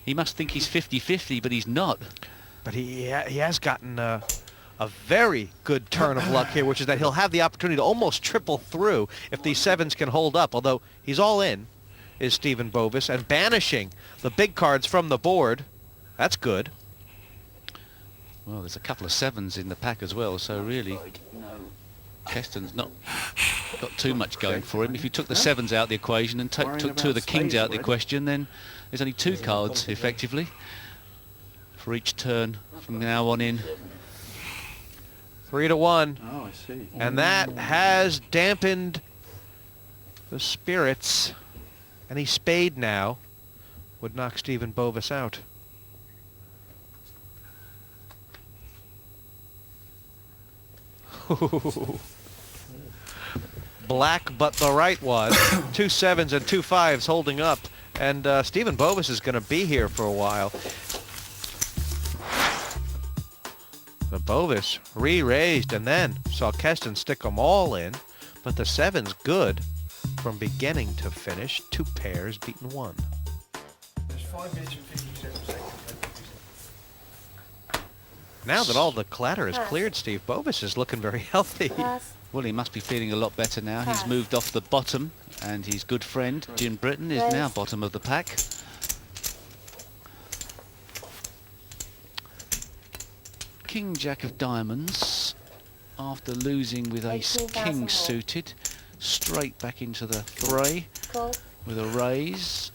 He must think he's 50-50, but he's not. But he has gotten a very good turn of luck here, which is that he'll have the opportunity to almost triple through if these sevens can hold up, although he's all in, is Stephen Bovis, and banishing the big cards from the board. That's good. Well, there's a couple of sevens in the pack as well, so really, Keston's not got too much going for him. If you took the sevens out of the equation and took two of the kings out of the question, then there's only two cards, effectively, for each turn from now on in. 3-1. Oh, I see. And that has dampened the spirits. Any spade now would knock Stephen Bovis out. Black, but the right one. 2 sevens and 2 fives holding up. And Stephen Bovis is going to be here for a while. The Bovis re-raised and then saw Keston stick them all in. But the sevens good from beginning to finish. 2 pairs beaten 1. There's 5 minutes and 57 seconds. Now that all the clatter is cleared, Steve, Bovis is looking very healthy. Well, he must be feeling a lot better now. He's moved off the bottom, and his good friend, Jim Britton, is now bottom of the pack. King Jack of diamonds, after losing with ace king suited, straight back into the fray with a raise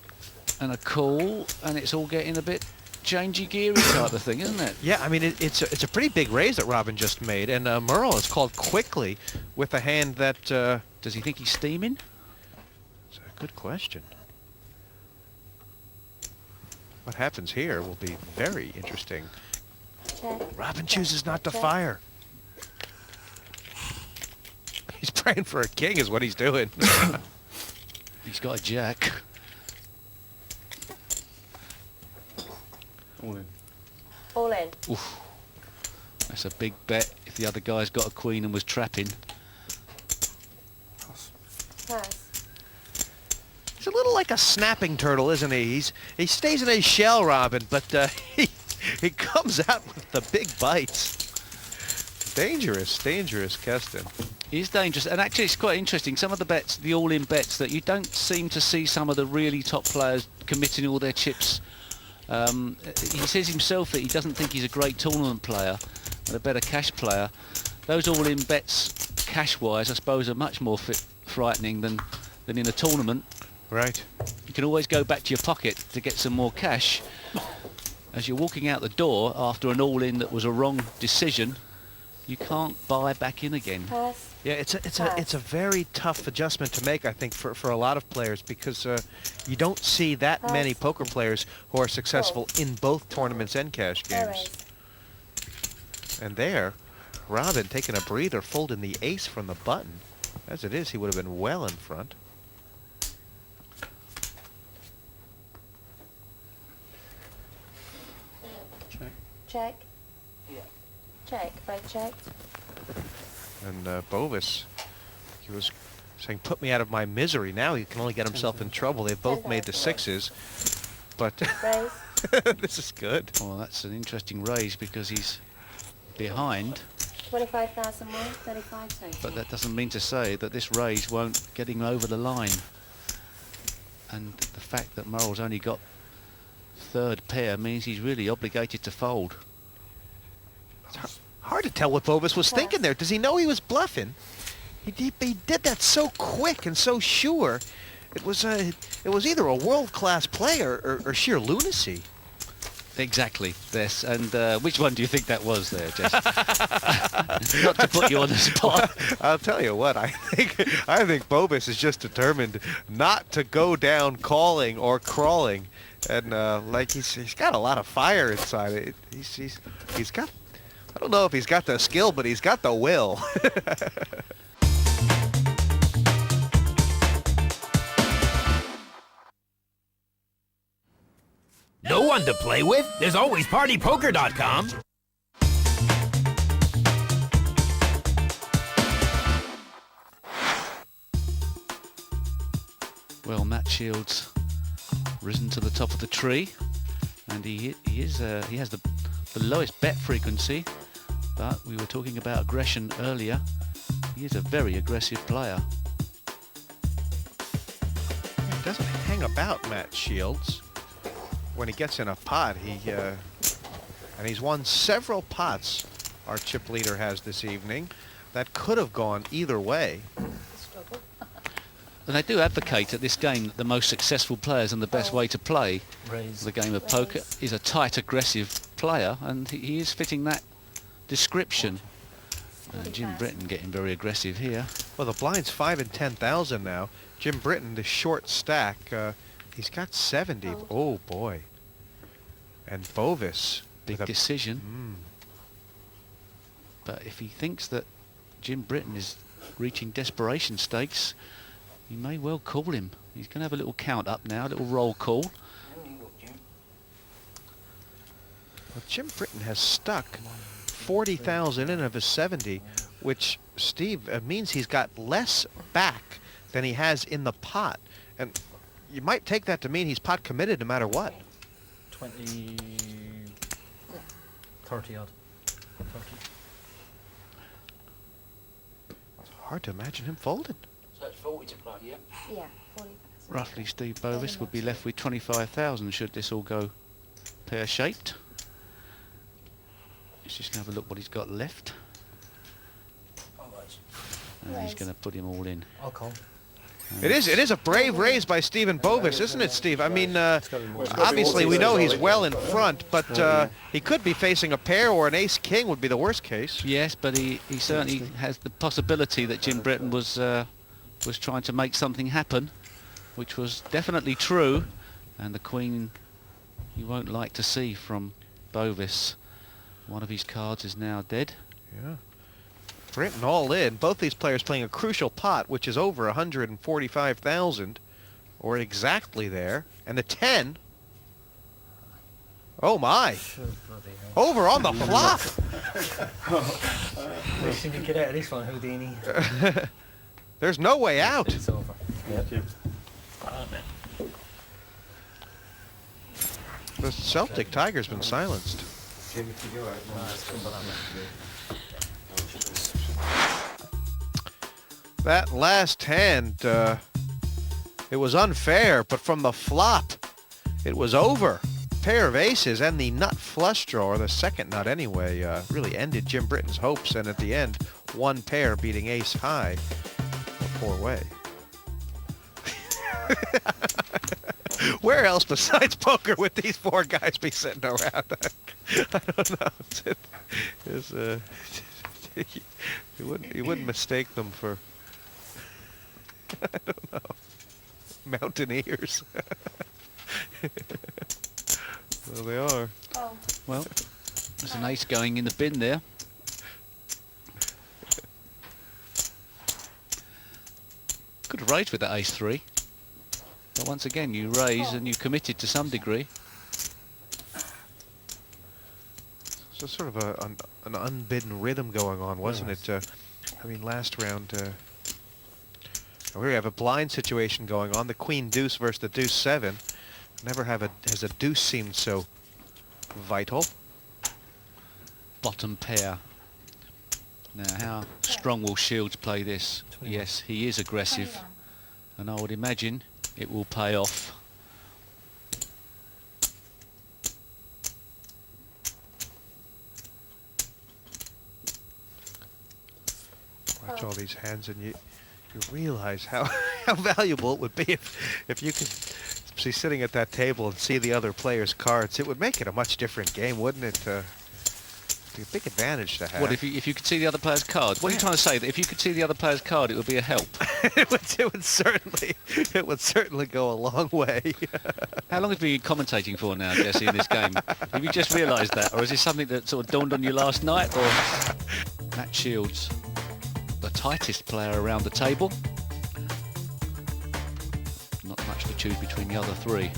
and a call, and it's all getting a bit changey geary type of thing, isn't it? Yeah, I mean, it's a pretty big raise that Robin just made, and Merle is called quickly with a hand that... does he think he's steaming? It's a good question. What happens here will be very interesting. Robin chooses not to fire. He's praying for a king is what he's doing. He's got a jack. All in. All in. Oof. That's a big bet if the other guy's got a queen and was trapping. Pass. He's a little like a snapping turtle, isn't he? He stays in his shell, Robin, but he comes out with the big bites. Dangerous, Keston. He's dangerous, and actually it's quite interesting. Some of the bets, the all-in bets, that you don't seem to see some of the really top players committing all their chips. He says himself that he doesn't think he's a great tournament player and a better cash player. Those all-in bets, cash-wise, I suppose, are much more frightening than in a tournament. Right. You can always go back to your pocket to get some more cash. As you're walking out the door after an all-in that was a wrong decision, you can't buy back in again. Pass. Yeah, it's a very tough adjustment to make, I think, for a lot of players, because you don't see that many poker players who are successful in both tournaments and cash games. And there, Robin taking a breather, folding the ace from the button. As it is, he would have been well in front. Check. Check. Check. Both checked. And Bovis, he was saying, put me out of my misery. Now he can only get himself in trouble. They've both made the sixes. But this is good. Well, that's an interesting raise because he's behind. 25,000 more, 35 total. But that doesn't mean to say that this raise won't get him over the line. And the fact that Murrell's only got third pair means he's really obligated to fold. It's hard to tell what Bovis was thinking there. Does he know he was bluffing? He did that so quick and so sure. It was either a world-class play or sheer lunacy. Exactly, this. And which one do you think that was there, Jess? Not to put you on the spot. I'll tell you what, I think Bovis is just determined not to go down calling or crawling. And like he's got a lot of fire inside it. He's got, I don't know if he's got the skill, but he's got the will. No one to play with? There's always PartyPoker.com. Well, Matt Shields risen to the top of the tree, and he has the lowest bet frequency, but we were talking about aggression earlier. He is a very aggressive player. He doesn't hang about Matt Shields. When he gets in a pot, and he's won several pots, our chip leader has this evening, that could have gone either way. And they do advocate at this game that the most successful players and the best way to play the game of poker is a tight, aggressive player, and he is fitting that description. Jim Britton getting very aggressive here. Well, the blind's 5 and 10,000 now. Jim Britton, the short stack, he's got 70. Oh boy. And Bovis. Big decision. But if he thinks that Jim Britton is reaching desperation stakes, he may well call him. He's going to have a little count up now, a little roll call. Well, Jim Britton has stuck 40,000 in of his 70, which, Steve, means he's got less back than he has in the pot. And you might take that to mean he's pot committed no matter what. 20, 30 odd. 30. It's hard to imagine him folding. So it's 40 to play, yeah? Yeah, 40. Roughly, Steve Bovis would be left with 25,000 should this all go pear-shaped. Let's just have a look what he's got left. Oh, right. And he's going to put him all in. I'll call. It is a brave raise by Stephen Bovis, isn't it, Steve? I mean, obviously we know he's well in front, but he could be facing a pair, or an ace-king would be the worst case. Yes, but he certainly has the possibility that Jim Britton was trying to make something happen, which was definitely true, and the queen you won't like to see from Bovis. One of his cards is now dead. Yeah. Britton all in. Both these players playing a crucial pot, which is over 145,000, or exactly there. And the 10. Oh my! Over on the flop. We seem to get out of this one, Houdini. There's no way out. It's over. The Celtic Tiger's been silenced. That last hand, it was unfair, but from the flop, it was over. Pair of aces and the nut flush draw, or the second nut anyway, really ended Jim Britton's hopes, and at the end, one pair beating ace high, a four-way. Where else besides poker would these four guys be sitting around? I don't know. You wouldn't mistake them for, I don't know, mountaineers. Well, they are. Oh. Well, there's an ace going in the bin there. Could have raised with that ace-3. But once again, you raise and you committed to some degree. So sort of an unbidden rhythm going on, wasn't it? I mean, last round, we have a blind situation going on. The queen deuce versus the deuce 7. Never has a deuce seemed so vital. Bottom pair. Now, how strong will Shields play this? 21. Yes, he is aggressive, and I would imagine it will pay off. Watch all these hands, and you realize how valuable it would be if you could be sitting at that table and see the other players' cards. It would make it a much different game, wouldn't it? Be a big advantage to have. What if you could see the other player's card? What are you trying to say? That if you could see the other player's card, it would be a help? it would certainly go a long way. How long have you been commentating for now, Jesse, in this game? Have you just realised that, or is this something that sort of dawned on you last night? Or Matt Shields, the tightest player around the table. Not much to choose between the other three.